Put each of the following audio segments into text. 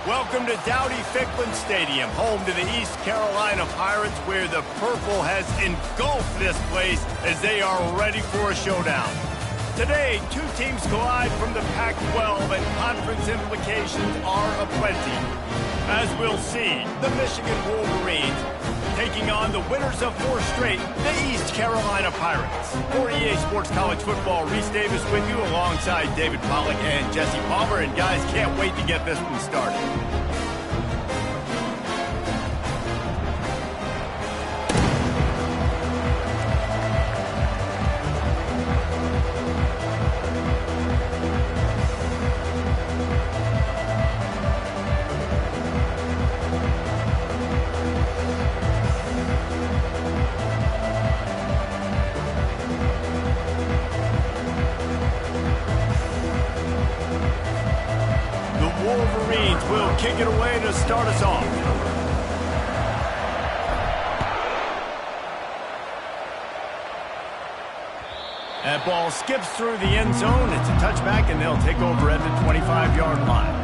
Welcome to Dowdy-Ficklen Stadium, home to the East Carolina Pirates, where the purple has engulfed this place as they are ready for a showdown. Today, two teams collide from the Pac-12, and conference implications are aplenty. As we'll see, the Michigan Wolverines taking on the winners of 4 straight, the East Carolina Pirates. For EA Sports College Football, Reese Davis with you alongside David Pollack and Jesse Palmer. And guys, can't wait to get this one started. Wolverines will kick it away to start us off. That ball skips through the end zone. It's a touchback, and they'll take over at the 25-yard line.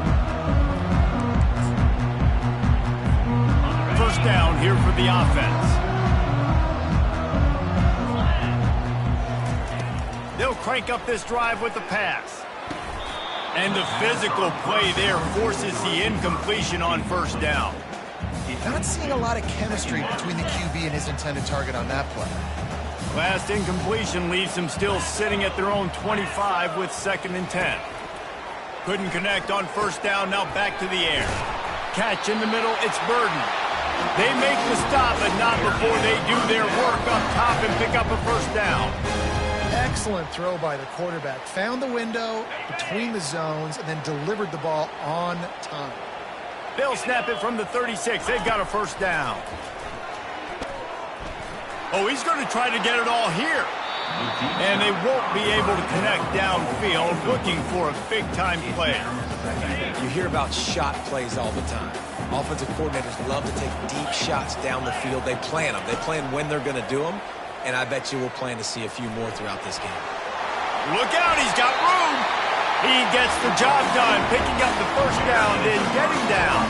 First down here for the offense. They'll crank up this drive with the pass. And the physical play there forces the incompletion on first down. Not seeing a lot of chemistry between the QB and his intended target on that play. Last incompletion leaves them still sitting at their own 25 with 2nd and 10. Couldn't connect on first down, now back to the air. Catch in the middle, it's Burden. They make the stop, but not before they do their work up top and pick up a first down. Excellent throw by the quarterback. Found the window between the zones and then delivered the ball on time. They'll snap it from the 36. They've got a first down. Oh, he's going to try to get it all here. And they won't be able to connect downfield, looking for a big-time player. You hear about shot plays all the time. Offensive coordinators love to take deep shots down the field. They plan them. They plan when they're going to do them. And I bet you we'll plan to see a few more throughout this game. Look out, he's got room. He gets the job done, picking up the first down, then getting down.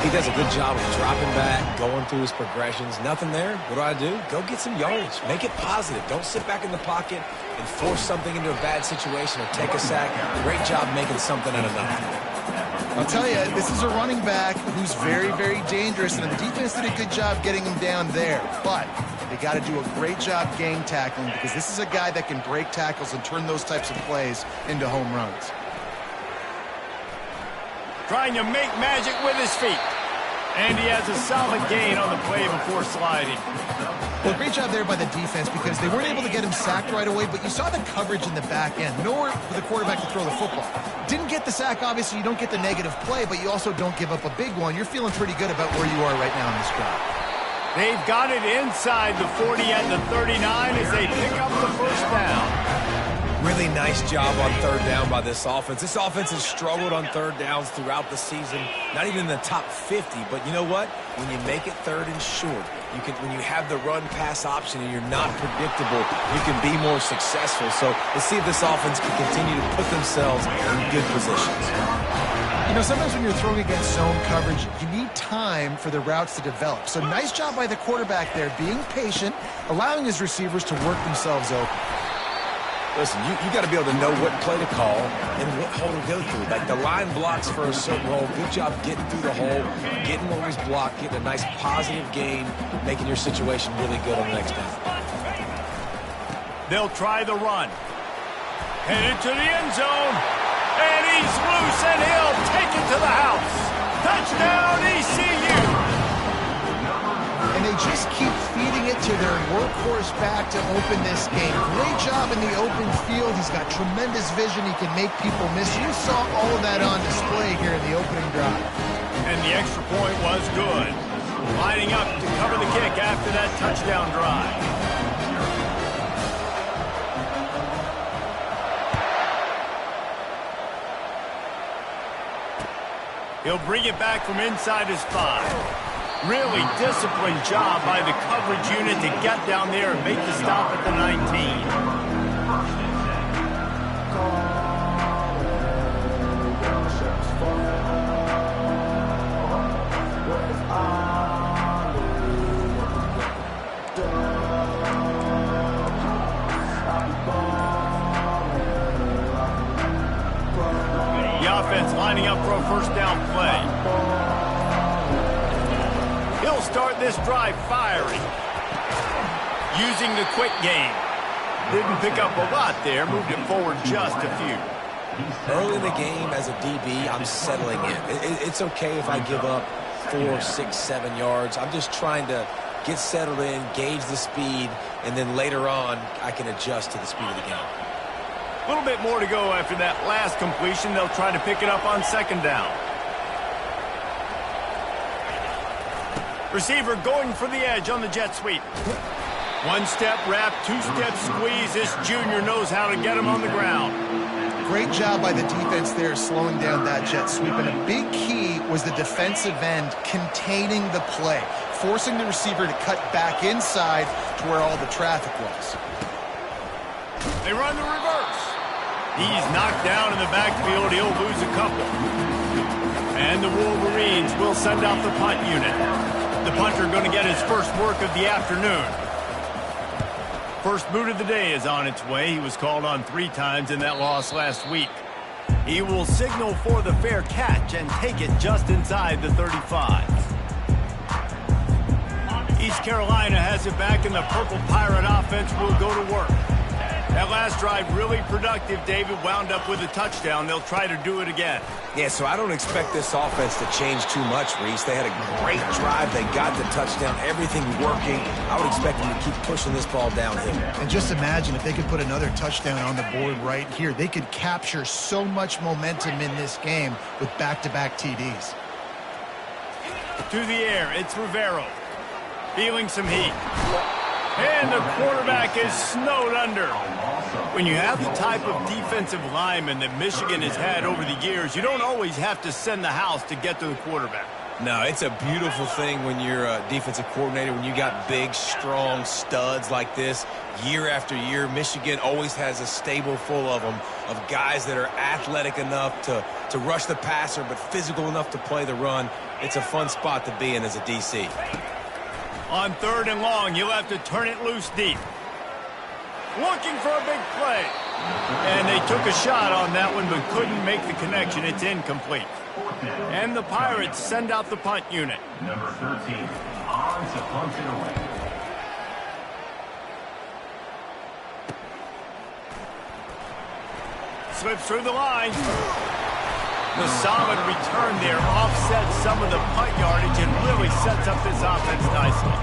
He does a good job of dropping back, going through his progressions. Nothing there. What do? Go get some yardage. Make it positive. Don't sit back in the pocket and force something into a bad situation or take a sack. Great job making something out of nothing. I'll tell you, this is a running back who's very, very dangerous, and the defense did a good job getting him down there. But they got to do a great job game tackling, because this is a guy that can break tackles and turn those types of plays into home runs. Trying to make magic with his feet. And he has a solid gain on the play before sliding. Well, great job there by the defense, because they weren't able to get him sacked right away, but you saw the coverage in the back end. Nowhere for the quarterback to throw the football. Didn't get the sack, obviously. You don't get the negative play, but you also don't give up a big one. You're feeling pretty good about where you are right now in this drive. They've got it inside the 40 and the 39 as they pick up the first down. Really nice job on third down by this offense. This offense has struggled on third downs throughout the season. Not even in the top 50, but you know what? When you make it third and short, when you have the run-pass option and you're not predictable, you can be more successful. So let's see if this offense can continue to put themselves in good positions. You know, sometimes when you're throwing against zone coverage, you need time for the routes to develop. So nice job by the quarterback there, being patient, allowing his receivers to work themselves open. Listen, you got to be able to know what play to call and what hole to go through. Like, the line blocks for a certain hole. Good job getting through the hole, getting what was blocked, getting a nice positive gain, making your situation really good on the next down. They'll try the run. Headed to the end zone. And he's loose, and he'll take it to the house. Touchdown, ECU. And they just keep feeding it to their workhorse back to open this game. Great job in the open field. He's got tremendous vision. He can make people miss. You saw all of that on display here in the opening drive. And the extra point was good. Lining up to cover the kick after that touchdown drive. He'll bring it back from inside his 5. Really disciplined job by the coverage unit to get down there and make the stop at the 19. touchdown play. He'll start this drive firing. Using the quick game. Didn't pick up a lot there, moved it forward just a few. Early in the game as a DB, I'm settling in. It's okay if I give up 4, 6, 7 yards. I'm just trying to get settled in, gauge the speed, and then later on, I can adjust to the speed of the game. A little bit more to go after that last completion. They'll try to pick it up on second down. Receiver going for the edge on the jet sweep. One-step wrap, two-step squeeze. This junior knows how to get him on the ground. Great job by the defense there slowing down that jet sweep. And a big key was the defensive end containing the play, forcing the receiver to cut back inside to where all the traffic was. They run the reverse. He's knocked down in the backfield. He'll lose a couple. And the Wolverines will send out the punt unit. The punter going to get his first work of the afternoon. First boot of the day is on its way. He was called on 3 times in that loss last week. He will signal for the fair catch and take it just inside the 35. East Carolina has it back, and the Purple Pirate offense will go to work. That last drive really productive. David wound up with a touchdown. They'll try to do it again. Yeah, so I don't expect this offense to change too much, Reese. They had a great drive. They got the touchdown. Everything working. I would expect them to keep pushing this ball downhill. And just imagine if they could put another touchdown on the board right here. They could capture so much momentum in this game with back-to-back TDs. To the air, it's Rivero. Feeling some heat. And the quarterback is snowed under. When you have the type of defensive lineman that Michigan has had over the years, you don't always have to send the house to get to the quarterback. No, it's a beautiful thing when you're a defensive coordinator, when you got big, strong studs like this. Year after year, Michigan always has a stable full of them, of guys that are athletic enough to rush the passer, but physical enough to play the run. It's a fun spot to be in as a DC. On 3rd and long, you'll have to turn it loose deep. Looking for a big play. And they took a shot on that one, but couldn't make the connection. It's incomplete. And the Pirates send out the punt unit. Number 13, on to punt it away. Slips through the line. The solid return there offsets some of the punt yardage and really sets up this offense nicely.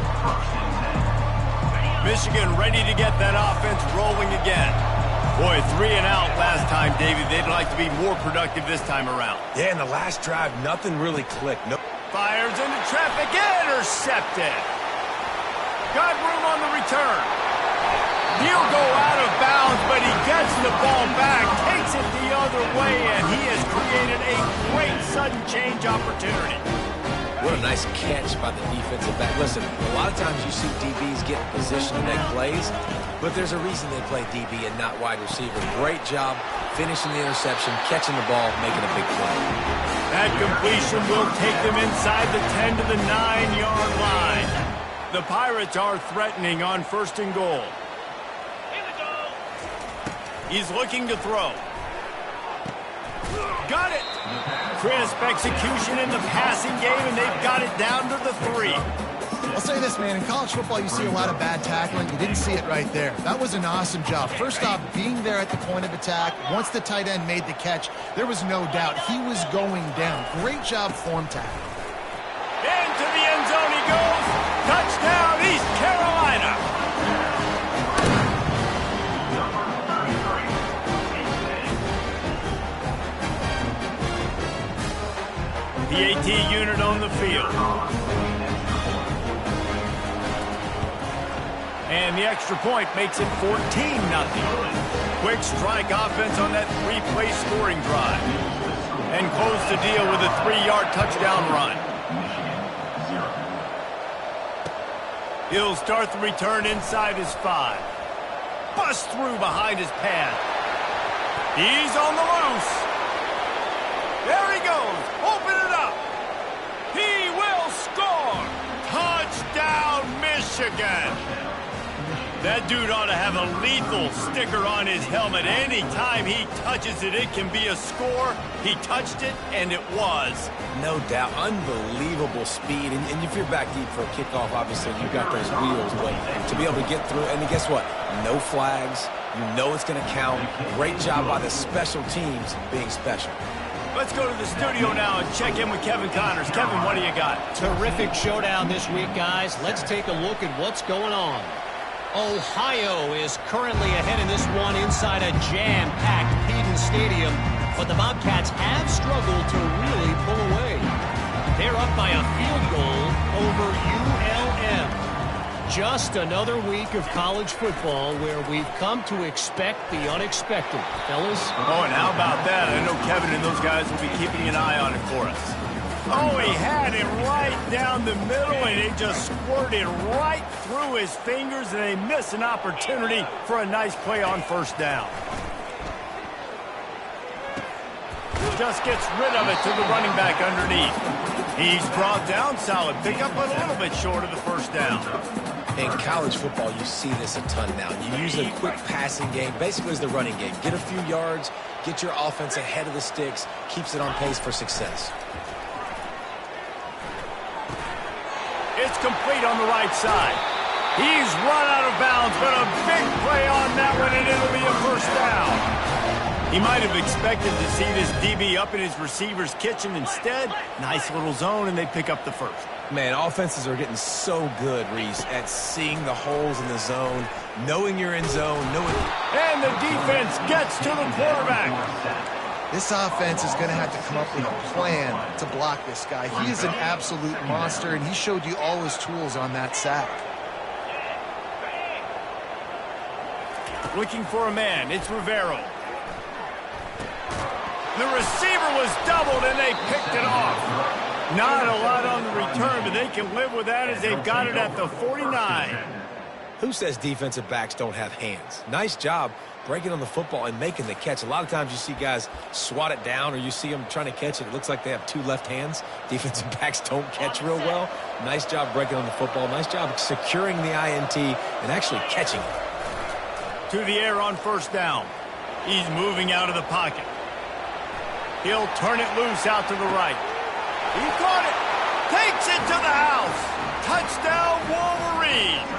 Michigan ready to get that offense rolling again. Boy, 3 and out last time, Davey. They'd like to be more productive this time around. Yeah, in the last drive, nothing really clicked. No. Fires into traffic, intercepted. Got room on the return. He'll go out of bounds, but he gets the ball back, takes it the other way, and he has created a great sudden change opportunity. What a nice catch by the defensive back. Listen, a lot of times you see DBs get in position to make plays, but there's a reason they play DB and not wide receiver. Great job finishing the interception, catching the ball, making a big play. That completion will take them inside the 10 to the 9-yard line. The Pirates are threatening on 1st and goal. He's looking to throw. Got it. Crisp execution in the passing game, and they've got it down to the 3. I'll say this, man. In college football, you see a lot of bad tackling. You didn't see it right there. That was an awesome job. First off, being there at the point of attack. Once the tight end made the catch, there was no doubt he was going down. Great job form tackle. Into the end zone he goes. Touchdown, East Carolina. The AT unit on the field. And the extra point makes it 14-0. Quick strike offense on that 3-play scoring drive. And close the deal with a 3-yard touchdown run. He'll start the return inside his 5. Bust through behind his pad. He's on the loose. There he goes. Open it up. He will score. Touchdown, Michigan. That dude ought to have a lethal sticker on his helmet. Anytime he touches it, it can be a score. He touched it, and it was. No doubt. Unbelievable speed. And if you're back deep for a kickoff, obviously you've got those wheels. But to be able to get through, and guess what? No flags. You know it's going to count. Great job by the special teams being special. Let's go to the studio now and check in with Kevin Connors. Kevin, what do you got? Terrific showdown this week, guys. Let's take a look at what's going on. Ohio is currently ahead in this one inside a jam-packed Payton Stadium, but the Bobcats have struggled to really pull away. They're up by a field goal over ULM. Just another week of college football where we've come to expect the unexpected. Fellas? Oh, and how about that? I know Kevin and those guys will be keeping an eye on it for us. Oh, he had it right down the middle, and it just squirted right through his fingers, and they miss an opportunity for a nice play on first down. Just gets rid of it to the running back underneath. He's brought down, solid pickup, but a little bit short of the first down. In college football, you see this a ton now. You use a quick passing game, basically as the running game. Get a few yards, get your offense ahead of the sticks, keeps it on pace for success. It's complete on the right side. He's run out of bounds, but a big play on that one, and it'll be a first down. He might have expected to see this DB up in his receiver's kitchen. Instead, nice little zone, and they pick up the first. Man, offenses are getting so good, Reese, at seeing the holes in the zone, knowing you're in zone, knowing... And the defense gets to the quarterback. This offense is going to have to come up with a plan to block this guy. He is an absolute monster, and he showed you all his tools on that sack. Looking for a man. It's Rivero. The receiver was doubled, and they picked it off. Not a lot on the return, but they can live with that as they've got it at the 49. Who says defensive backs don't have hands? Nice job breaking on the football and making the catch. A lot of times you see guys swat it down, or you see them trying to catch it. It looks like they have two left hands. Defensive backs don't catch real well. Nice job breaking on the football. Nice job securing the INT and actually catching it. To the air on first down. He's moving out of the pocket. He'll turn it loose out to the right. He caught it. Takes it to the house. Touchdown, Wolverines.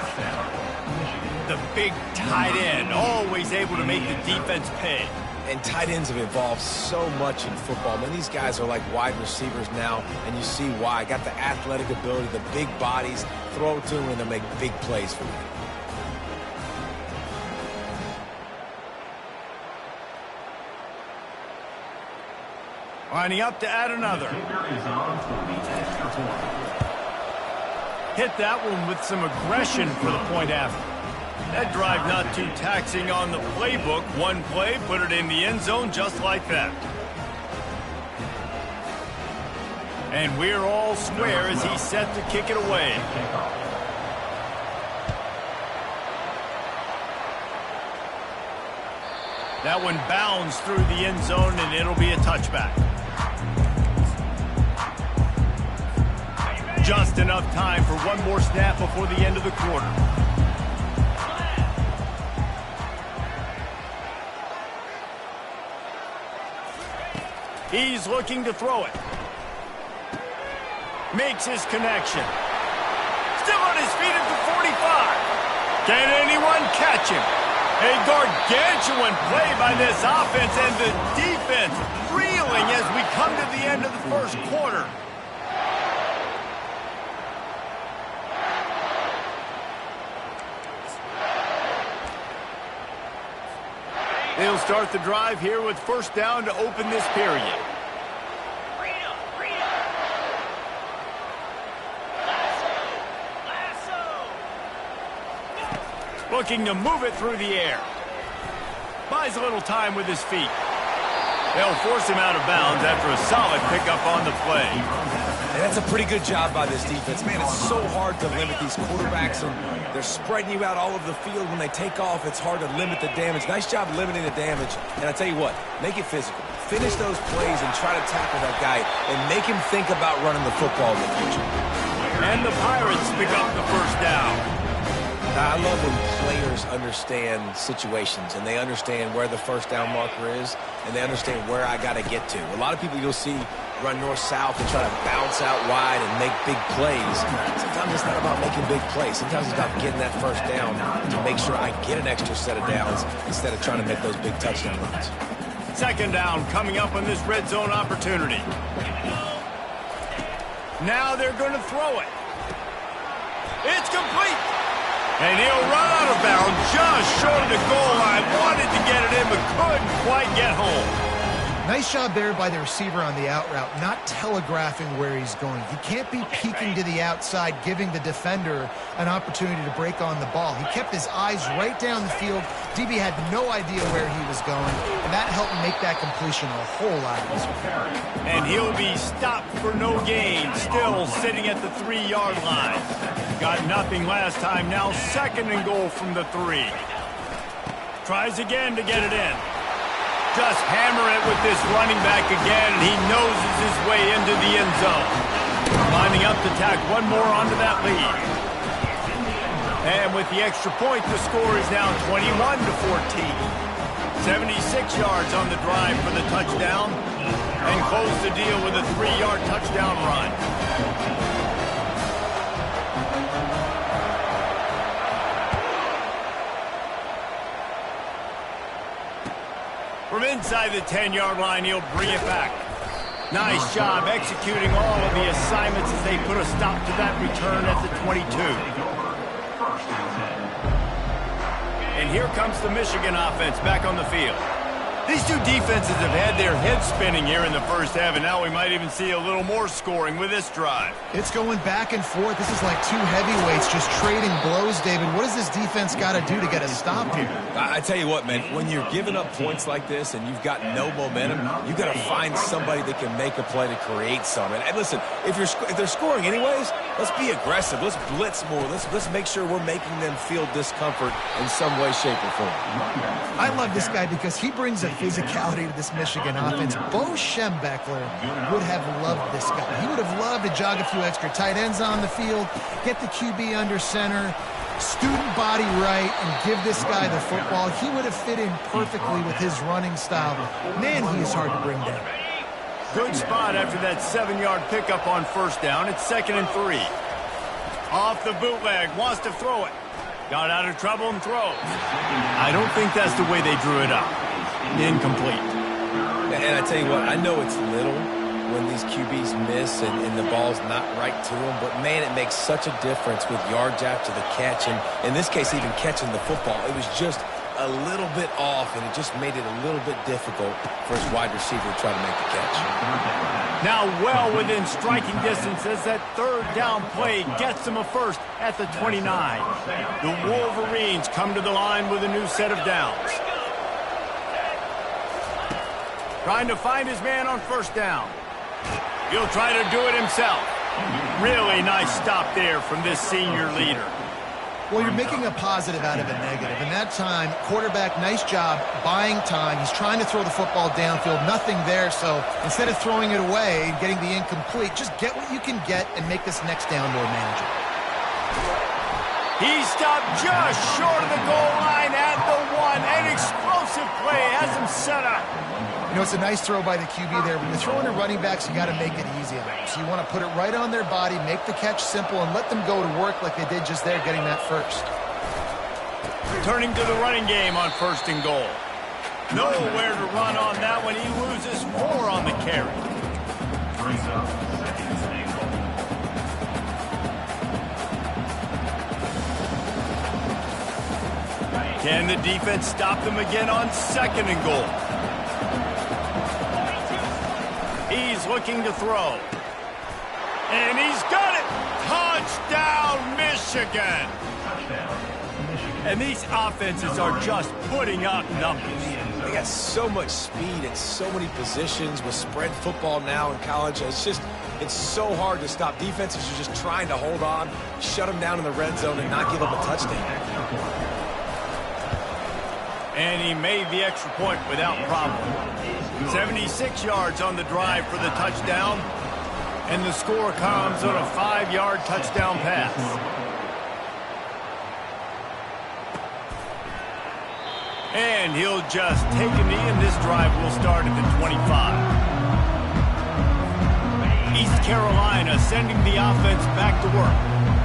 The big tight end, always able to make the defense pay. And tight ends have evolved so much in football. Man, these guys are like wide receivers now, and you see why. Got the athletic ability, the big bodies. Throw it to them, and they'll make big plays for you. Lining up to add another. Hit that one with some aggression for the point after. That drive not too taxing on the playbook. One play, put it in the end zone just like that. And we're all square as he's set to kick it away. That one bounds through the end zone, and it'll be a touchback. Just enough time for one more snap before the end of the quarter. He's looking to throw it. Makes his connection. Still on his feet at the 45. Can anyone catch him? A gargantuan play by this offense, and the defense reeling as we come to the end of the first quarter. They'll start the drive here with first down to open this period. Looking to move it through the air. Buys a little time with his feet. They'll force him out of bounds after a solid pickup on the play. And that's a pretty good job by this defense. Man, it's so hard to limit these quarterbacks, and they're spreading you out all over the field. When they take off, it's hard to limit the damage. Nice job limiting the damage. And I tell you what, make it physical. Finish those plays and try to tackle that guy and make him think about running the football in the future. And the Pirates pick up the first down. I love when players understand situations and they understand where the first down marker is and they understand where I got to get to. A lot of people you'll see run north-south and try to bounce out wide and make big plays. Sometimes it's not about making big plays. Sometimes it's about getting that first down to make sure I get an extra set of downs instead of trying to make those big touchdown runs. Second down coming up on this red zone opportunity. Now they're going to throw it. It's complete. And he'll run out of bounds just short of the goal line. Wanted to get it in, but couldn't quite get home. Nice job there by the receiver on the out route, not telegraphing where he's going. He can't be peeking to the outside, giving the defender an opportunity to break on the ball. He kept his eyes right down the field. DB had no idea where he was going, and that helped make that completion a whole lot easier. And he'll be stopped for no gain, still sitting at the 3-yard line. Got nothing last time, now second and goal from the 3. Tries again to get it in. Just hammer it with this running back again, and he noses his way into the end zone. Lining up to tack one more onto that lead. And with the extra point, the score is now 21-14. 76 yards on the drive for the touchdown, and close the deal with a 3-yard touchdown run. From inside the 10-yard line, he'll bring it back. Nice job executing all of the assignments as they put a stop to that return at the 22. And here comes the Michigan offense back on the field. These two defenses have had their heads spinning here in the first half, and now we might even see a little more scoring with this drive. It's going back and forth. This is like two heavyweights just trading blows, David. What does this defense got to do to get a stop here? I tell you what, man, when you're giving up points like this and you've got no momentum, you've got to find somebody that can make a play to create some. And listen, if they're scoring anyways, let's be aggressive. Let's blitz more. Let's make sure we're making them feel discomfort in some way, shape, or form. I love this guy because he brings a physicality to this Michigan offense. Bo Schembechler would have loved this guy. He would have loved to jog a few extra tight ends on the field, get the QB under center, student body right, and give this guy the football. He would have fit in perfectly with his running style. Man, he is hard to bring down. Good spot after that 7-yard pickup on first down. It's 2nd and 3. Off the bootleg, wants to throw it. Got out of trouble and throws. I don't think that's the way they drew it up. Incomplete. And I tell you what, I know it's little when these QBs miss and the ball's not right to them, but man, it makes such a difference with yards after the catch, and in this case, even catching the football. It was just a little bit off, and it just made it a little bit difficult for his wide receiver to try to make the catch. Now well within striking distance as that third down play gets him a first at the 29. The Wolverines come to the line with a new set of downs. Trying to find his man on first down. He'll try to do it himself. Really nice stop there from this senior leader. Well, you're making a positive out of a negative. And that time, quarterback, nice job buying time. He's trying to throw the football downfield. Nothing there. So instead of throwing it away and getting the incomplete, just get what you can get and make this next down more manageable. He stopped just short of the goal line at the 1. An explosive play has him set up. You know, it's a nice throw by the QB there. When you're throwing to running backs, you got to make it easy on them. So you want to put it right on their body, make the catch simple, and let them go to work like they did just there, getting that first. Turning to the running game on 1st and goal. Nowhere to run on that one. He loses 4 on the carry. Brings up 2nd and goal. Can the defense stop them again on 2nd and goal? He's looking to throw. And he's got it! Touchdown, Michigan! And these offenses are just putting up numbers. They got so much speed and so many positions with spread football now in college. It's so hard to stop. Defenses are just trying to hold on, shut them down in the red zone, and not give up a touchdown. And he made the extra point without problem. 76 yards on the drive for the touchdown. And the score comes on a 5-yard touchdown pass. And he'll just take a knee, and this drive will start at the 25. East Carolina sending the offense back to work.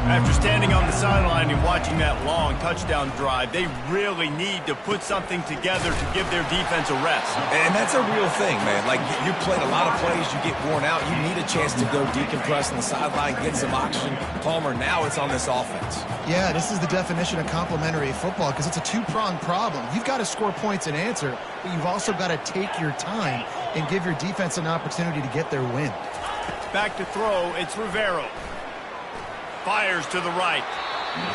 After standing on the sideline and watching that long touchdown drive, they really need to put something together to give their defense a rest. And that's a real thing, man. Like, you played a lot of plays, you get worn out, you need a chance to go decompress on the sideline, get some oxygen. Palmer, now it's on this offense. Yeah, this is the definition of complementary football because it's a two-pronged problem. You've got to score points and answer, but you've also got to take your time and give your defense an opportunity to get their win. Back to throw, it's Rivero. Fires to the right.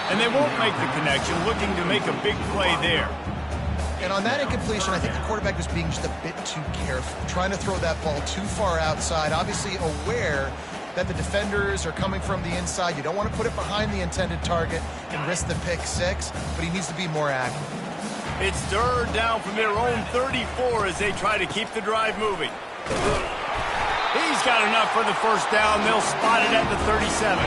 And they won't make the connection, looking to make a big play there. And on that incompletion, I think the quarterback was being just a bit too careful, trying to throw that ball too far outside, obviously aware that the defenders are coming from the inside. You don't want to put it behind the intended target and risk the pick six, but he needs to be more accurate. It's third down from their own 34 as they try to keep the drive moving. He's got enough for the first down. They'll spot it at the 37.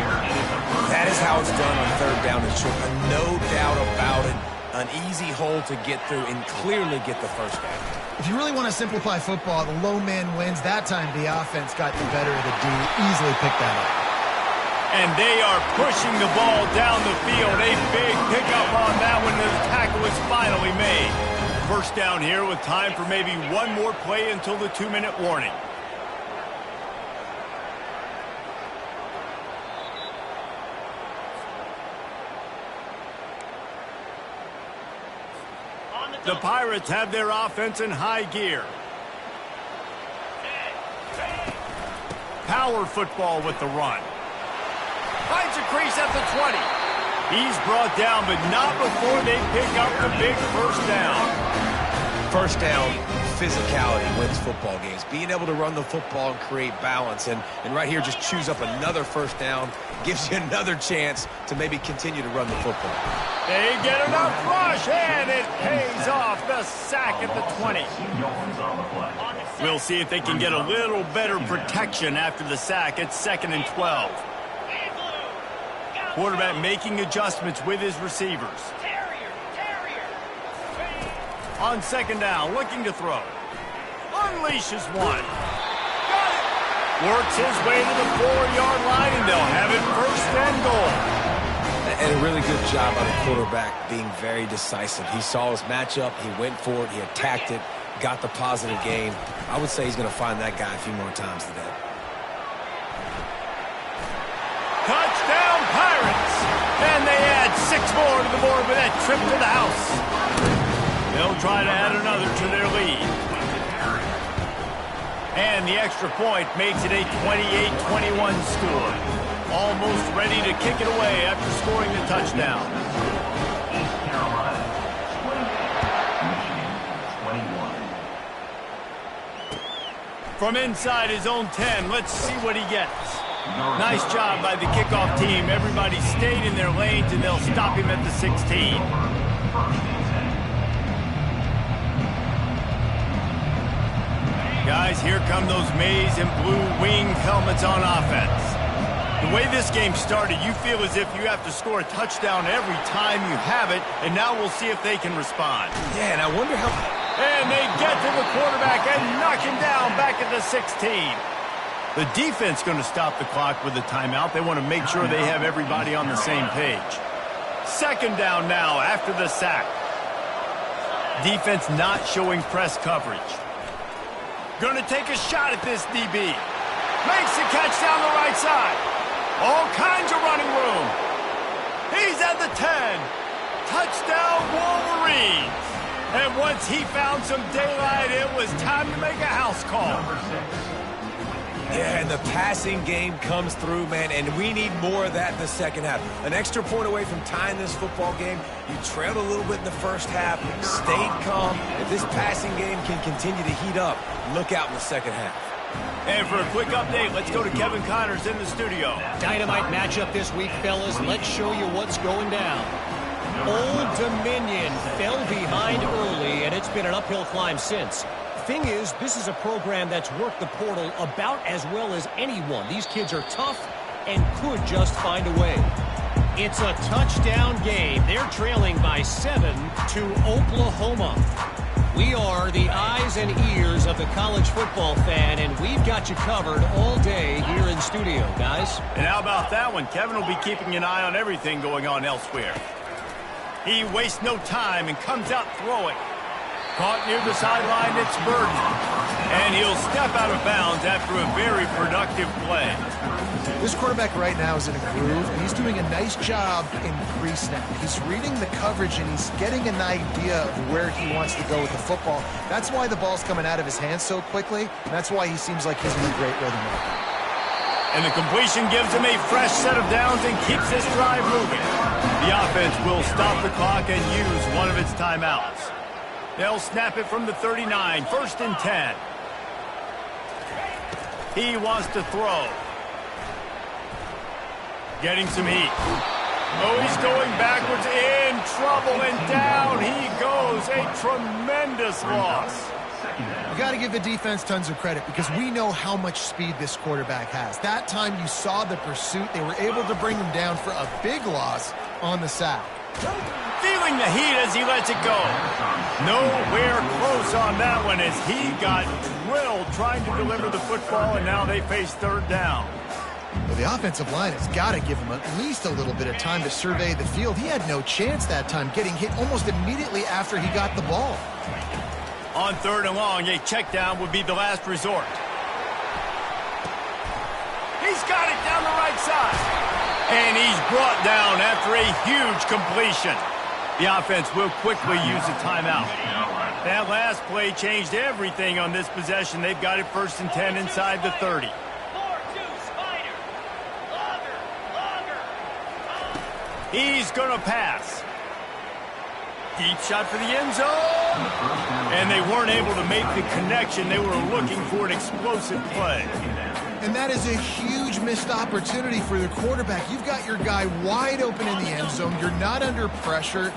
That is how it's done on third down and short. No doubt about it. An easy hole to get through and clearly get the first down. If you really want to simplify football, the low man wins. That time the offense got the better of the D. Easily picked that up. And they are pushing the ball down the field. A big pickup on that one. The tackle is finally made. First down here with time for maybe one more play until the 2-minute warning. The Pirates have their offense in high gear. Power football with the run. Finds a crease at the 20. He's brought down, but not before they pick up the big first down. First down, physicality wins football games. Being able to run the football and create balance. And right here, just choose up another first down. Gives you another chance to maybe continue to run the football. They get enough rush, and it pays off. The sack at the 20. We'll see if they can get a little better protection after the sack. It's 2nd and 12. Quarterback making adjustments with his receivers. On 2nd down, looking to throw. Unleashes one. Got it. Works his way to the 4-yard line, and they'll have it 1st and goal. And a really good job by the quarterback being very decisive. He saw his matchup, he went for it, he attacked it, got the positive gain. I would say he's going to find that guy a few more times today. Touchdown Pirates! And they add 6 more to the board with that trip to the house. They'll try to add another to their lead. And the extra point makes it a 28-21 score. Almost ready to kick it away after scoring the touchdown. East Carolina, 28, 21. From inside his own 10, let's see what he gets. Nice job by the kickoff team. Everybody stayed in their lanes, and they'll stop him at the 16. Guys, here come those maize and blue wing helmets on offense. The way this game started, you feel as if you have to score a touchdown every time you have it, and now we'll see if they can respond. Yeah, and I wonder how... And they get to the quarterback and knock him down back at the 16. The defense going to stop the clock with a timeout. They want to make sure they have everybody on the same page. 2nd down now after the sack. Defense not showing press coverage. Going to take a shot at this DB. Makes the catch down the right side. All kinds of running room. He's at the 10. Touchdown Wolverines. And once he found some daylight, it was time to make a house call. Yeah, and the passing game comes through, man, and we need more of that in the second half. An extra point away from tying this football game. You trailed a little bit in the first half, stayed calm. If this passing game can continue to heat up, look out in the second half. And for a quick update, let's go to Kevin Connors in the studio. Dynamite matchup this week, fellas. Let's show you what's going down. Old Dominion fell behind early, and it's been an uphill climb since. Thing is, this is a program that's worked the portal about as well as anyone. These kids are tough and could just find a way. It's a touchdown game. They're trailing by 7 to Oklahoma. We are the eyes and ears of the college football fan, and we've got you covered all day here in studio, guys. And how about that one? Kevin will be keeping an eye on everything going on elsewhere. He wastes no time and comes out throwing. Caught near the sideline, it's Burton. And he'll step out of bounds after a very productive play. This quarterback right now is in a groove, and he's doing a nice job in pre-snap. He's reading the coverage, and he's getting an idea of where he wants to go with the football. That's why the ball's coming out of his hands so quickly, and that's why he seems like he's in a great rhythm right now. And the completion gives him a fresh set of downs and keeps this drive moving. The offense will stop the clock and use one of its timeouts. They'll snap it from the 39, 1st and 10. He wants to throw. Getting some heat. Oh, he's going backwards, in trouble, and down he goes. A tremendous loss. You got to give the defense tons of credit because we know how much speed this quarterback has. That time you saw the pursuit. They were able to bring him down for a big loss on the sack. Feeling the heat as he lets it go. Nowhere close on that one as he got drilled trying to deliver the football, and now they face 3rd down. Well, the offensive line has got to give him at least a little bit of time to survey the field. He had no chance that time, getting hit almost immediately after he got the ball. On 3rd and long, a check down would be the last resort. He's got it down the right side. And he's brought down after a huge completion. The offense will quickly use a timeout. That last play changed everything on this possession. They've got it 1st and 10 inside the 30. He's going to pass. Deep shot for the end zone. And they weren't able to make the connection. They were looking for an explosive play. And that is a huge missed opportunity for the quarterback. You've got your guy wide open in the end zone. You're not under pressure.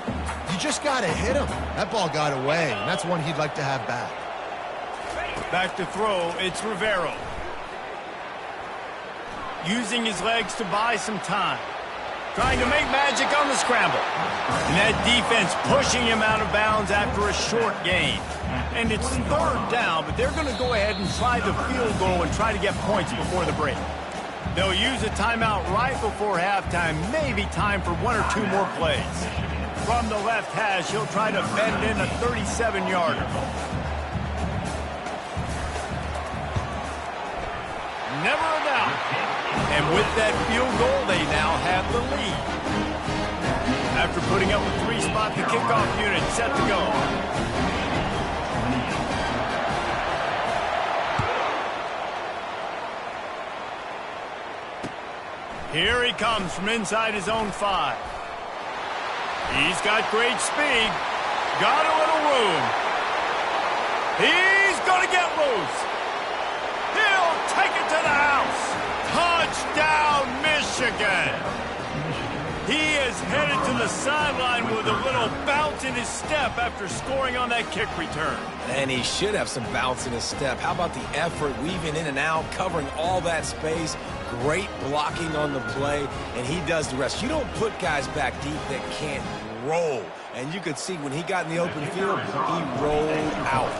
You just got to hit him. That ball got away, and that's one he'd like to have back. Back to throw, it's Rivero. Using his legs to buy some time. Trying to make magic on the scramble. And that defense pushing him out of bounds after a short gain. And it's 3rd down, but they're going to go ahead and try the field goal and try to get points before the break. They'll use a timeout right before halftime, maybe time for 1 or 2 more plays. From the left hash, he'll try to bend in a 37-yarder. Never a doubt. And with that field goal, they now have the lead. After putting up a 3-spot, the kickoff unit set to go. Here he comes from inside his own 5. He's got great speed. Got a little room. He's going to get loose. He'll take it to the house. Touchdown, Michigan. He is headed to the sideline with a little bounce in his step after scoring on that kick return. And he should have some bounce in his step. How about the effort, weaving in and out, covering all that space, great blocking on the play, and he does the rest. You don't put guys back deep that can't roll. And you could see when he got in the open field, he rolled out.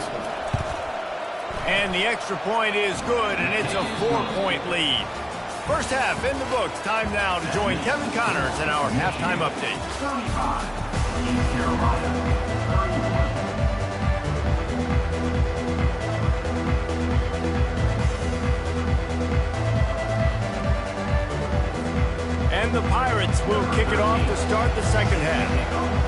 And the extra point is good, and it's a 4-point lead. First half in the books. Time now to join Kevin Connors in our halftime update. 35, East Carolina. And the Pirates will kick it off to start the second half.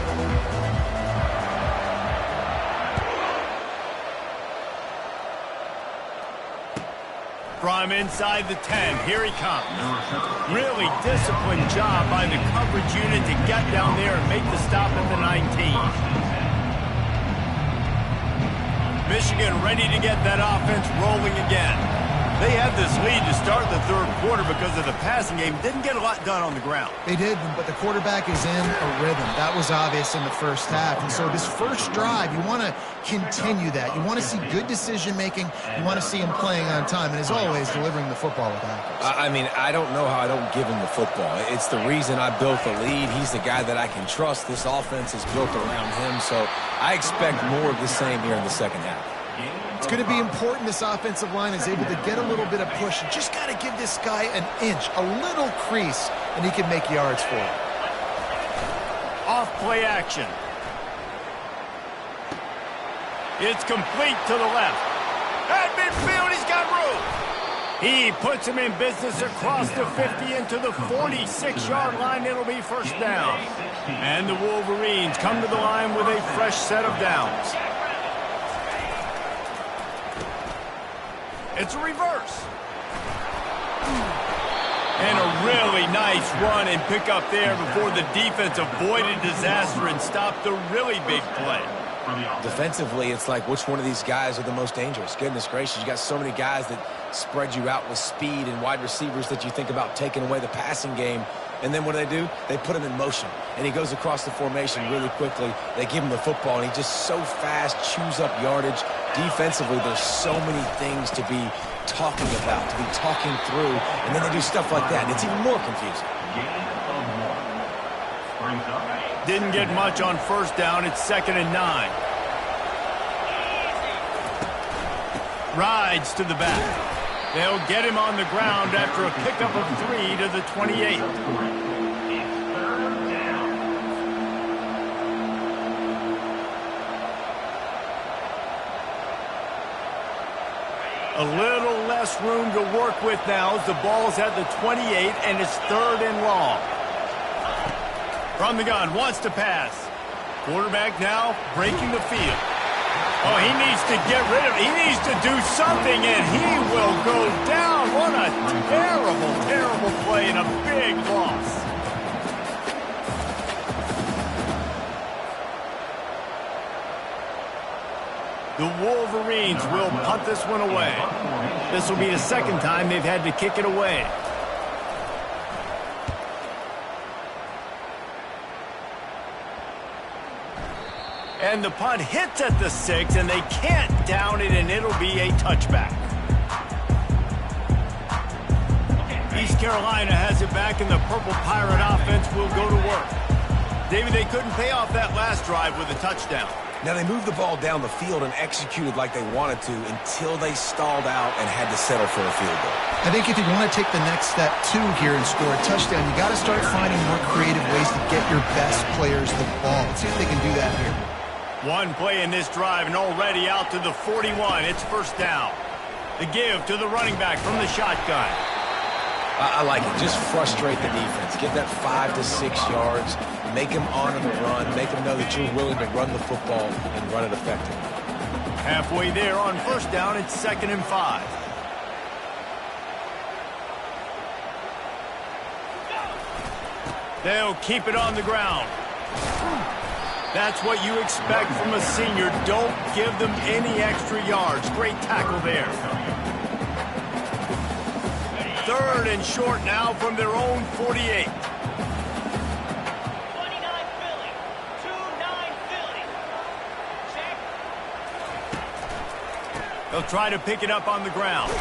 From inside the 10, here he comes. Really disciplined job by the coverage unit to get down there and make the stop at the 19. Michigan ready to get that offense rolling again. They had this lead to start the third quarter because of the passing game. Didn't get a lot done on the ground. They did, but the quarterback is in a rhythm. That was obvious in the first half. And so this first drive, you want to continue that. You want to see good decision-making. You want to see him playing on time. And as always, delivering the football with accuracy. I mean, I don't know how I don't give him the football. It's the reason I built the lead. He's the guy that I can trust. This offense is built around him. So I expect more of the same here in the second half. It's going to be important this offensive line is able to get a little bit of push. You just got to give this guy an inch, a little crease, and he can make yards for it. Off play action. It's complete to the left. At midfield, he's got room. He puts him in business across the 50 into the 46-yard line. It'll be first down. And the Wolverines come to the line with a fresh set of downs. It's a reverse. And a really nice run and pick up there before the defense avoided disaster and stopped the really big play. Defensively, it's like which one of these guys are the most dangerous? Goodness gracious, you got so many guys that spread you out with speed and wide receivers that you think about taking away the passing game. And then what do? They put him in motion. And he goes across the formation really quickly. They give him the football, and he just so fast chews up yardage. Defensively, there's so many things to be talking about, to be talking through. And then they do stuff like that, and it's even more confusing. Didn't get much on first down. It's 2nd and 9. Rides to the back. They'll get him on the ground after a pickup of 3 to the 28. A little less room to work with now as the ball's at the 28 and it's 3rd and long. From the gun, wants to pass. Quarterback now breaking the field. Oh, he needs to get rid of it. He needs to do something, and he will go down. What a terrible, terrible play and a big loss. The Wolverines will punt this one away. This will be the 2nd time they've had to kick it away. And the punt hits at the 6, and they can't down it, and it'll be a touchback. East Carolina has it back, and the Purple Pirate offense will go to work. David, they couldn't pay off that last drive with a touchdown. Now, they moved the ball down the field and executed like they wanted to until they stalled out and had to settle for a field goal. I think if you want to take the next step, too, here and score a touchdown, you got to start finding more creative ways to get your best players the ball. Let's see if they can do that here. One play in this drive, and already out to the 41. It's first down. The give to the running back from the shotgun. I like it. Just frustrate the defense. Get that 5 to 6 yards. Make them honor the run. Make them know that you're willing to run the football and run it effectively. Halfway there on first down, it's 2nd and 5. They'll keep it on the ground. That's what you expect from a senior. Don't give them any extra yards. Great tackle there. 3rd and short now from their own 48. 29 Philly. 2-9 Philly. Check. They'll try to pick it up on the ground.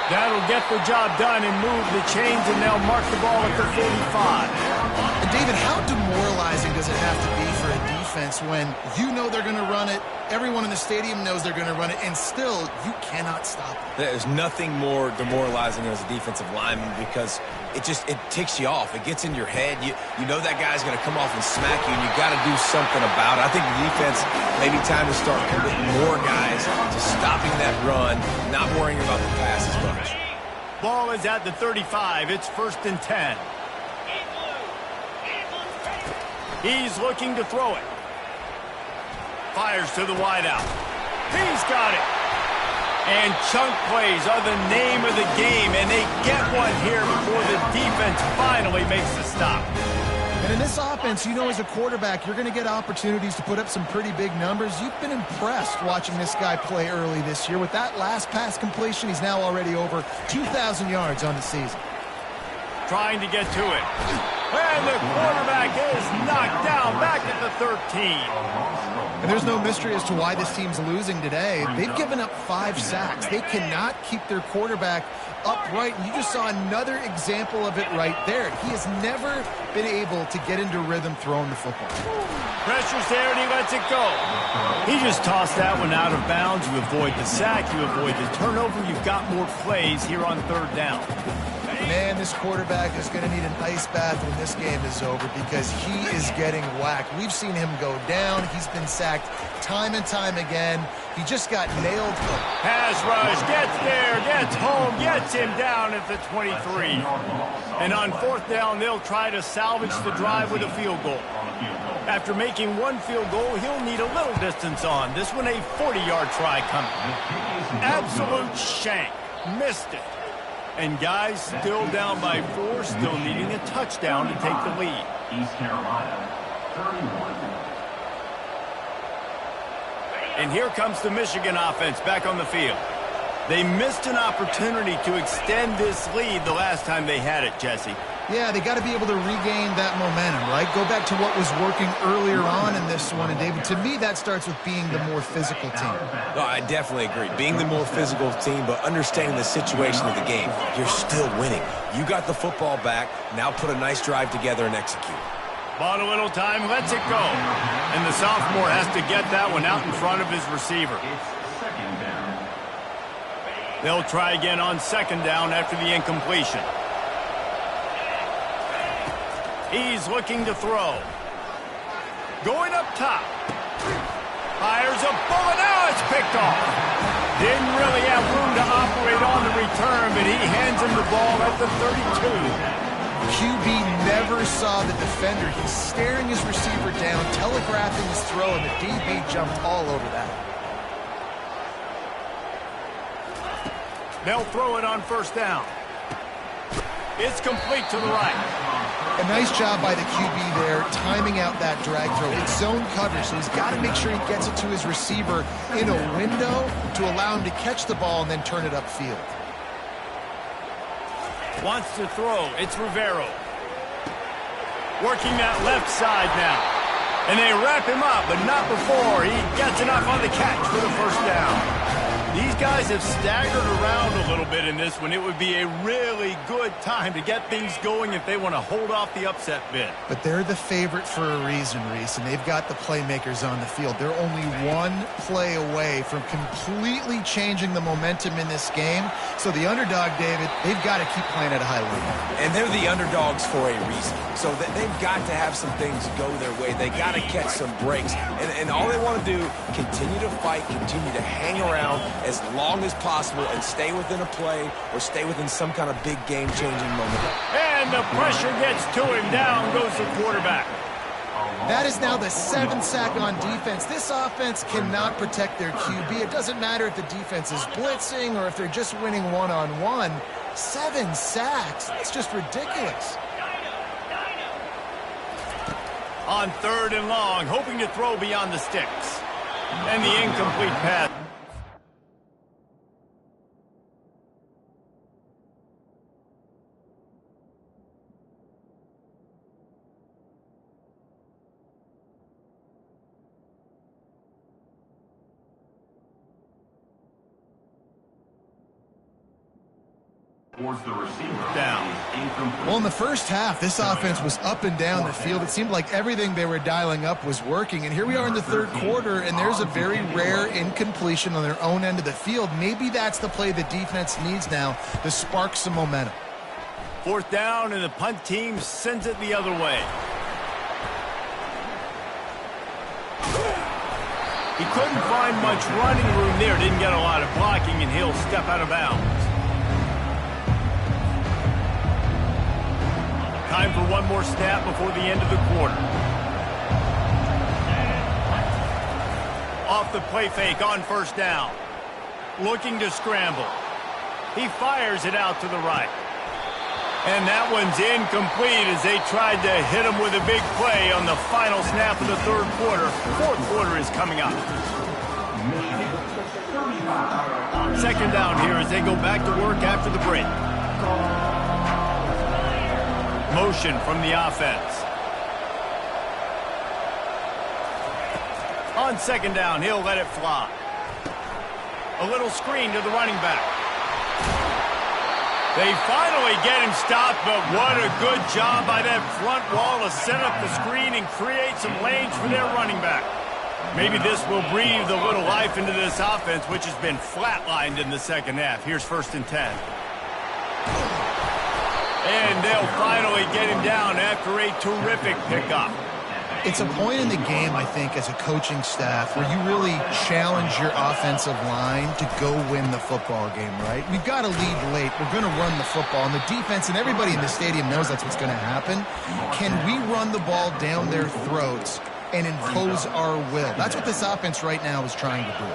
That'll get the job done and move the chains, and they'll mark the ball at the 45. And David, how demoralizing does it have to be for a defense when you know they're going to run it, everyone in the stadium knows they're going to run it, and still you cannot stop it? There's nothing more demoralizing as a defensive lineman because it ticks you off. It gets in your head. You know that guy's going to come off and smack you, and you got to do something about it. I think the defense maybe time to start committing more guys to stopping that run, not worrying about the pass as much. Ball is at the 35. It's 1st and 10. He's looking to throw it. Fires to the wideout. He's got it. And chunk plays are the name of the game, and they get one here before the defense finally makes the stop. And in this offense, you know, as a quarterback, you're going to get opportunities to put up some pretty big numbers. You've been impressed watching this guy play early this year. With that last pass completion, he's now already over 2,000 yards on the season. Trying to get to it. And the quarterback is knocked down back at the 13. And there's no mystery as to why this team's losing today. They've given up 5 sacks. They cannot keep their quarterback upright. And you just saw another example of it right there. He has never been able to get into rhythm throwing the football. Pressure's there, and he lets it go. He just tossed that one out of bounds. You avoid the sack. You avoid the turnover. You've got more plays here on 3rd down. Man, this quarterback is going to need an ice bath when this game is over because he is getting whacked. We've seen him go down. He's been sacked time and time again. He just got nailed. Pass rush, gets there, gets home, gets him down at the 23. And on 4th down, they'll try to salvage the drive with a field goal. After making 1 field goal, he'll need a little distance on. This one a 40-yard try coming. Absolute shank. Missed it. And guys still down by 4, still needing a touchdown to take the lead. East Carolina, 31. And here comes the Michigan offense back on the field. They missed an opportunity to extend this lead the last time they had it, Jesse. Yeah, they got to be able to regain that momentum, right? Go back to what was working earlier on in this one. And, David, to me, that starts with being the more physical team. No, I definitely agree. Being the more physical team, but understanding the situation of the game. You're still winning. You got the football back. Now put a nice drive together and execute. Bought a little time, lets it go. And the sophomore has to get that one out in front of his receiver. It's 2nd down. They'll try again on 2nd down after the incompletion. He's looking to throw. Going up top. Fires a bullet. Now it's picked off. Didn't really have room to operate on the return, but he hands him the ball at the 32. QB never saw the defender. He's staring his receiver down, telegraphing his throw, and the DB jumped all over that. They'll throw it on 1st down. It's complete to the right. A nice job by the QB there, timing out that drag throw. It's zone coverage, so he's got to make sure he gets it to his receiver in a window to allow him to catch the ball and then turn it upfield. Wants to throw. It's Rivero. Working that left side now. And they wrap him up, but not before he gets enough on the catch for the 1st down. These guys have staggered around a little bit in this one. It would be a really good time to get things going if they want to hold off the upset bid. But they're the favorite for a reason, Reese, and they've got the playmakers on the field. They're only 1 play away from completely changing the momentum in this game. So the underdog, David, they've got to keep playing at a high level. And they're the underdogs for a reason. So they've got to have some things go their way. They got to catch some breaks. And all they want to do, continue to fight, continue to hang around as long as possible and stay within a play or stay within some kind of big game-changing moment. And the pressure gets to him. Down goes the quarterback. That is now the 7th sack on defense. This offense cannot protect their QB. It doesn't matter if the defense is blitzing or if they're just winning one-on-one. 7 sacks. It's just ridiculous. On 3rd and long, hoping to throw beyond the sticks. And the incomplete pass. Towards the receiver. Down. Well, in the first half, this offense was up and down the field. It seemed like everything they were dialing up was working. And here we are in the 3rd quarter, and there's a very rare incompletion on their own end of the field. Maybe that's the play the defense needs now to spark some momentum. 4th down, and the punt team sends it the other way. He couldn't find much running room there. Didn't get a lot of blocking, and he'll step out of bounds. Time for one more snap before the end of the quarter. Off the play fake on 1st down. Looking to scramble. He fires it out to the right. And that one's incomplete as they tried to hit him with a big play on the final snap of the third quarter. Fourth quarter is coming up. Second down here as they go back to work after the break. Motion from the offense. On second down, he'll let it fly. A little screen to the running back. They finally get him stopped, but what a good job by that front wall to set up the screen and create some lanes for their running back. Maybe this will breathe a little life into this offense, which has been flatlined in the second half. Here's 1st and 10. And they'll finally get him down after a terrific pickup. It's a point in the game, I think, as a coaching staff where you really challenge your offensive line to go win the football game, right? We've got to lead late. We're going to run the football. And the defense and everybody in the stadium knows that's what's going to happen. Can we run the ball down their throats and impose our will? That's what this offense right now is trying to do.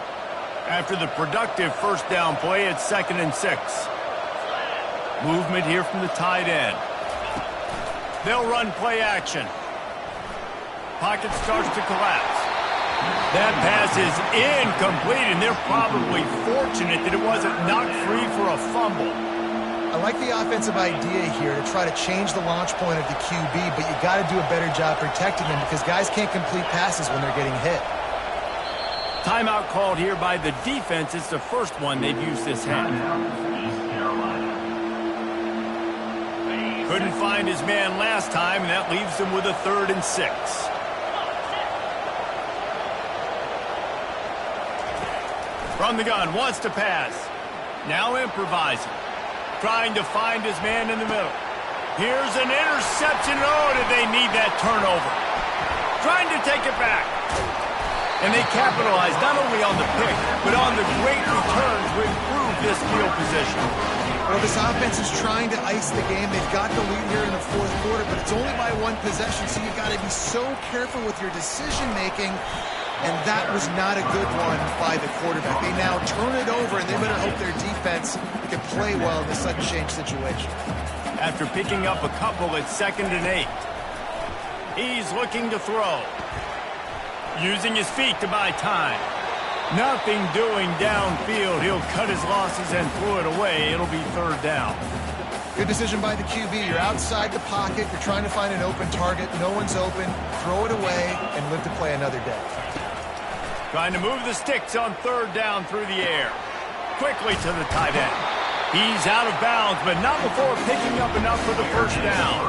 After the productive first down play, it's 2nd and 6. Movement here from the tight end. They'll run play action. Pocket starts to collapse. That pass is incomplete, and they're probably fortunate that it wasn't knocked free for a fumble. I like the offensive idea here to try to change the launch point of the QB, but you got to do a better job protecting him because guys can't complete passes when they're getting hit. Timeout called here by the defense. It's the first one they've used this half. Couldn't find his man last time, and that leaves him with a 3rd and 6. From the gun, wants to pass. Now improvising. Trying to find his man in the middle. Here's an interception. Oh, did they need that turnover? Trying to take it back. And they capitalize not only on the pick, but on the great return to improve this field position. Well, this offense is trying to ice the game. They've got the lead here in the fourth quarter, but it's only by 1 possession, so you've got to be so careful with your decision-making. And that was not a good one by the quarterback. They now turn it over, and they better hope their defense can play well in this sudden change situation. After picking up a couple, it's 2nd and 8. He's looking to throw. Using his feet to buy time. Nothing doing downfield. He'll cut his losses and throw it away. It'll be 3rd down. Good decision by the QB. You're outside the pocket. You're trying to find an open target. No one's open. Throw it away and live to play another day. Trying to move the sticks on 3rd down through the air. Quickly to the tight end. He's out of bounds, but not before picking up enough for the 1st down.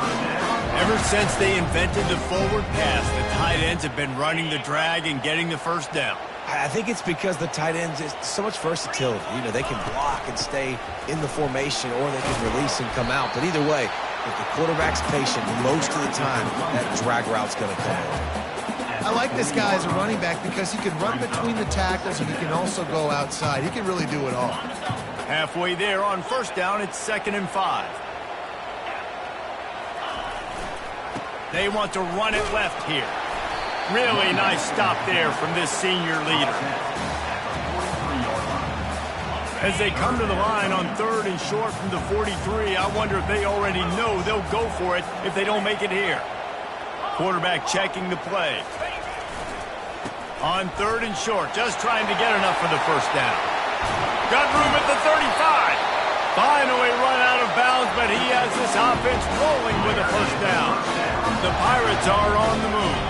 Ever since they invented the forward pass, the tight ends have been running the drag and getting the 1st down. I think it's because the tight ends is so much versatility. You know, they can block and stay in the formation, or they can release and come out. But either way, if the quarterback's patient, most of the time, that drag route's going to come in. I like this guy as a running back because he can run between the tackles and he can also go outside. He can really do it all. Halfway there on 1st down, it's 2nd and 5. They want to run it left here. Really nice stop there from this senior leader. As they come to the line on 3rd and short from the 43, I wonder if they already know they'll go for it if they don't make it here. Quarterback checking the play. On 3rd and short, just trying to get enough for the 1st down. Got room at the 35. Finally run out of bounds, but he has this offense rolling with a 1st down. The Pirates are on the move.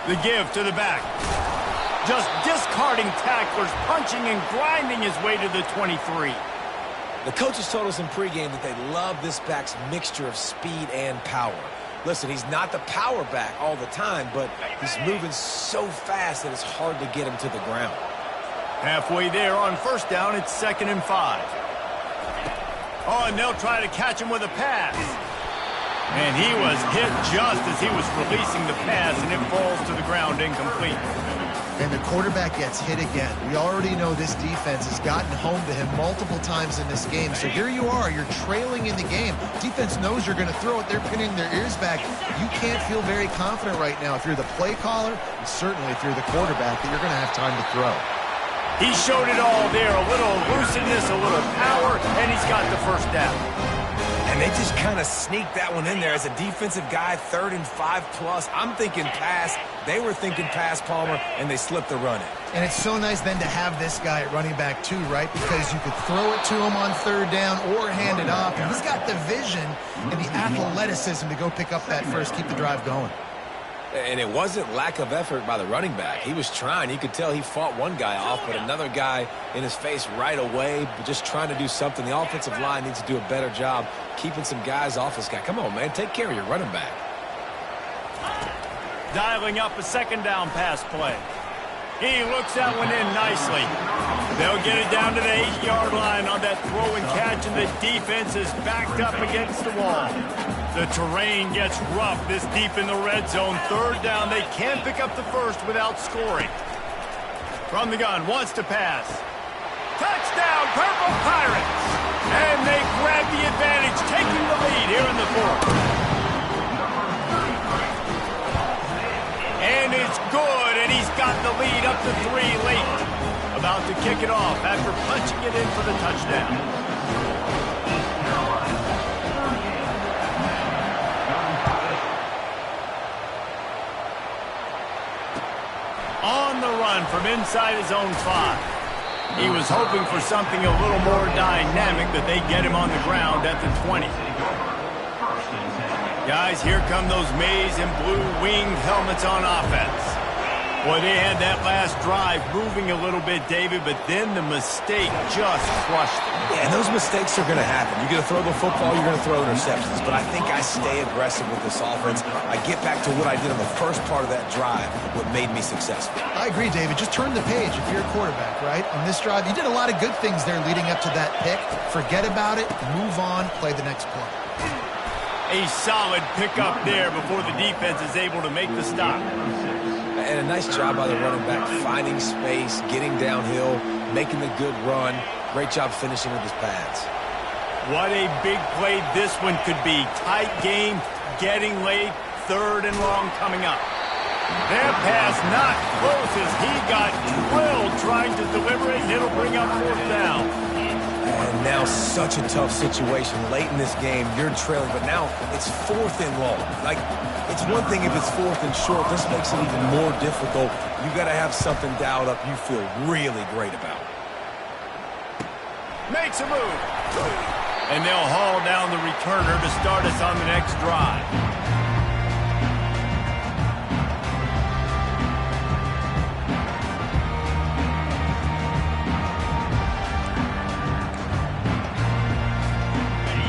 The give to the back. Just discarding tacklers, punching and grinding his way to the 23. The coaches told us in pregame that they love this back's mixture of speed and power. Listen, he's not the power back all the time, but he's moving so fast that it's hard to get him to the ground. Halfway there on 1st down, it's 2nd and 5. Oh, and they'll try to catch him with a pass. And he was hit just as he was releasing the pass, and it falls to the ground incomplete. And the quarterback gets hit again. We already know this defense has gotten home to him multiple times in this game. So here you are, you're trailing in the game. Defense knows you're going to throw it. They're pinning their ears back. You can't feel very confident right now if you're the play caller, and certainly if you're the quarterback, that you're going to have time to throw. He showed it all there, a little elusiveness, a little power, and he's got the first down. And they just kind of sneaked that one in there. As a defensive guy, 3rd and 5+. I'm thinking pass. They were thinking pass, Palmer, and they slipped the run in. And it's so nice then to have this guy at running back too, right? Because you could throw it to him on 3rd down or hand it off. And he's got the vision and the athleticism to go pick up that first, keep the drive going. And it wasn't lack of effort by the running back. He was trying. You could tell he fought one guy off, but another guy in his face right away, but just trying to do something. The offensive line needs to do a better job keeping some guys off this guy. Come on, man. Take care of your running back. Dialing up a 2nd down pass play. He looks that one in nicely. They'll get it down to the 8-yard line on that throw and catch, and the defense is backed up against the wall. The terrain gets rough this deep in the red zone. 3rd down. They can't pick up the first without scoring. From the gun, wants to pass. Touchdown, Purple Pirates! And they grab the advantage, taking the lead here in the 4th. And it's good, and he's got the lead up to 3 late. About to kick it off after punching it in for the touchdown. On the run from inside his own 5. He was hoping for something a little more dynamic, that they get him on the ground at the 20. Guys, here come those maize and blue winged helmets on offense. Boy, they had that last drive moving a little bit, David, but then the mistake just crushed them. Yeah, and those mistakes are going to happen. You're going to throw the football, you're going to throw interceptions. But I think I stay aggressive with this offense. I get back to what I did on the first part of that drive, what made me successful. I agree, David. Just turn the page if you're a quarterback, right? On this drive, you did a lot of good things there leading up to that pick. Forget about it, move on, play the next play. A solid pickup there before the defense is able to make the stop. And a nice job by the running back, finding space, getting downhill, making a good run. Great job finishing with his pads. What a big play this one could be. Tight game, getting late, 3rd and long coming up. That pass not close as he got drilled trying to deliver it, and it'll bring up 4th down. And now such a tough situation. Late in this game, you're trailing, but now it's 4th and long. Like, it's one thing if it's 4th and short. This makes it even more difficult. You got to have something dialed up you feel really great about. Makes a move. And they'll haul down the returner to start us on the next drive.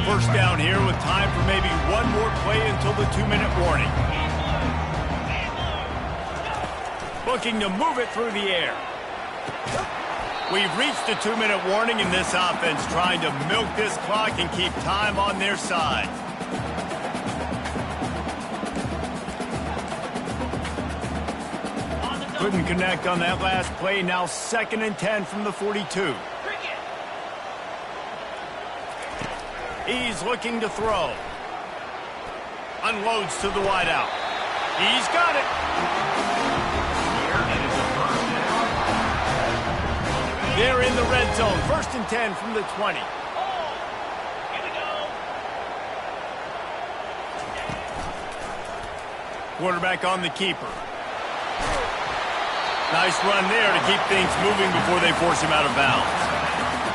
First down here with time for maybe one more play until the 2-minute warning. Looking to move it through the air. We've reached a 2-minute warning in this offense, trying to milk this clock and keep time on their side. Couldn't connect on that last play. Now 2nd and 10 from the 42. He's looking to throw. Unloads to the wideout. He's got it. They're in the red zone. 1st and 10 from the 20. Here we go. Quarterback on the keeper. Nice run there to keep things moving before they force him out of bounds.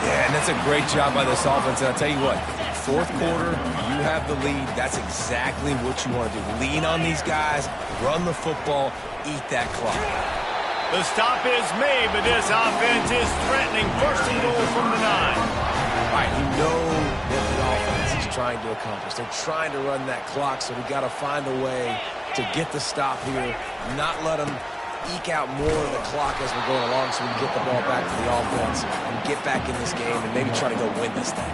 Yeah, and that's a great job by this offense. And I'll tell you what, 4th quarter, you have the lead. That's exactly what you want to do. Lean on these guys, run the football, eat that clock. The stop is made, but this offense is threatening. 1st and goal from the 9. All right, you know what the offense is trying to accomplish. They're trying to run that clock, so we got to find a way to get the stop here, not let them eke out more of the clock as we're going along so we can get the ball back to the offense and get back in this game and maybe try to go win this thing.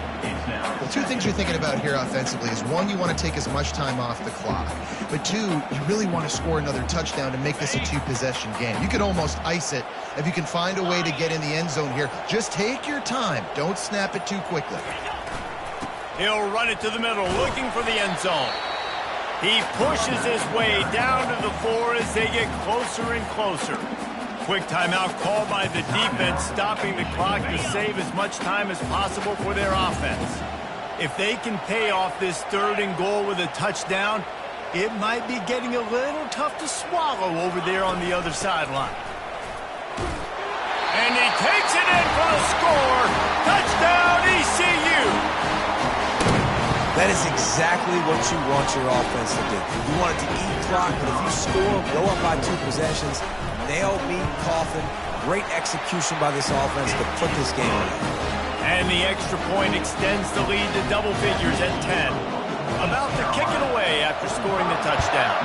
Well, 2 things you're thinking about here offensively is, 1, you want to take as much time off the clock. But 2, you really want to score another touchdown to make this a 2-possession game. You could almost ice it if you can find a way to get in the end zone here. Just take your time. Don't snap it too quickly. He'll run it to the middle, looking for the end zone. He pushes his way down to the 4 as they get closer and closer. Quick timeout called by the defense, stopping the clock to save as much time as possible for their offense. If they can pay off this 3rd and goal with a touchdown, it might be getting a little tough to swallow over there on the other sideline. And he takes it in for the score. Touchdown, ECU. That is exactly what you want your offense to do. You want it to eat clock, but if you score, go up by 2 possessions, nail beat Coffin. Great execution by this offense to put this game away. And the extra point extends the lead to double figures at 10. About to kick it away after scoring the touchdown.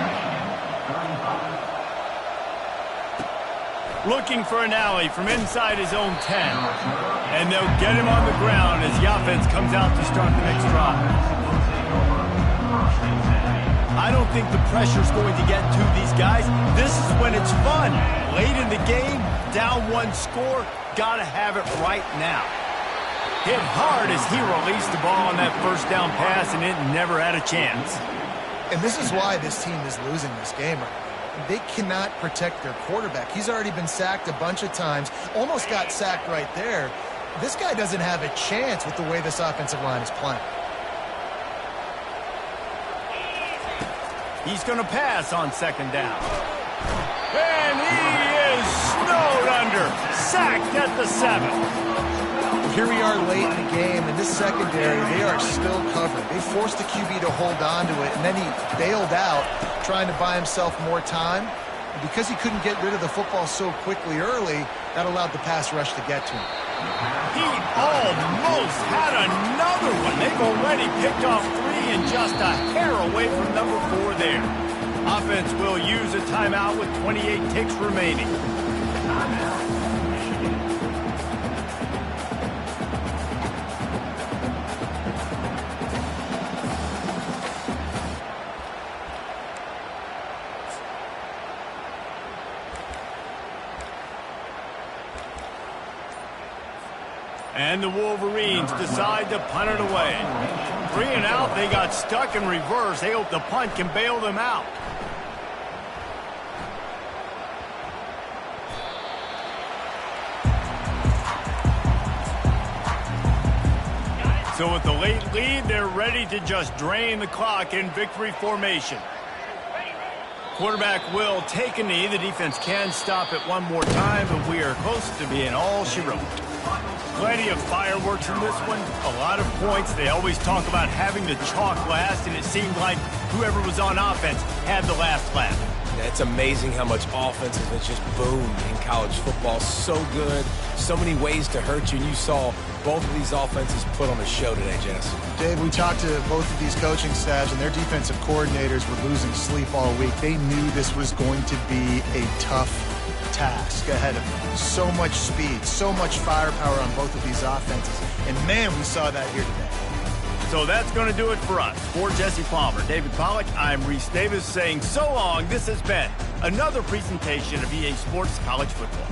Looking for an alley from inside his own 10. And they'll get him on the ground as the offense comes out to start the next drive. I don't think the pressure's going to get to these guys. This is when it's fun. Late in the game, down 1 score, gotta have it right now. Hit hard as he released the ball on that first down pass, and it never had a chance. And this is why this team is losing this game right now. They cannot protect their quarterback. He's already been sacked a bunch of times, almost got sacked right there. This guy doesn't have a chance with the way this offensive line is playing. He's going to pass on 2nd down. And he is snowed under. Sacked at the 7. Here we are late in the game, and this secondary, they are still covered. They forced the QB to hold on to it, and then he bailed out, trying to buy himself more time. And because he couldn't get rid of the football so quickly early, that allowed the pass rush to get to him. He almost had another one. They've already picked off 3 and just a hair away from number 4 there. Offense will use a timeout with 28 ticks remaining. And the Wolverines decide to punt it away. 3 and out, they got stuck in reverse. They hope the punt can bail them out. So with the late lead, they're ready to just drain the clock in victory formation. Quarterback will take a knee. The defense can stop it one more time, but we are close to being all she wrote. Plenty of fireworks in this one, a lot of points. They always talk about having the chalk last, and it seemed like whoever was on offense had the last laugh. Yeah, it's amazing how much offense has just boomed in college football. So good, so many ways to hurt you, and you saw both of these offenses put on a show today, Jess. Dave, we talked to both of these coaching staffs, and their defensive coordinators were losing sleep all week. They knew this was going to be a tough task ahead of them. So much speed, so much firepower on both of these offenses. And, man, we saw that here today. So that's going to do it for us. For Jesse Palmer, David Pollack, I'm Reese Davis saying so long. This has been another presentation of EA Sports College Football.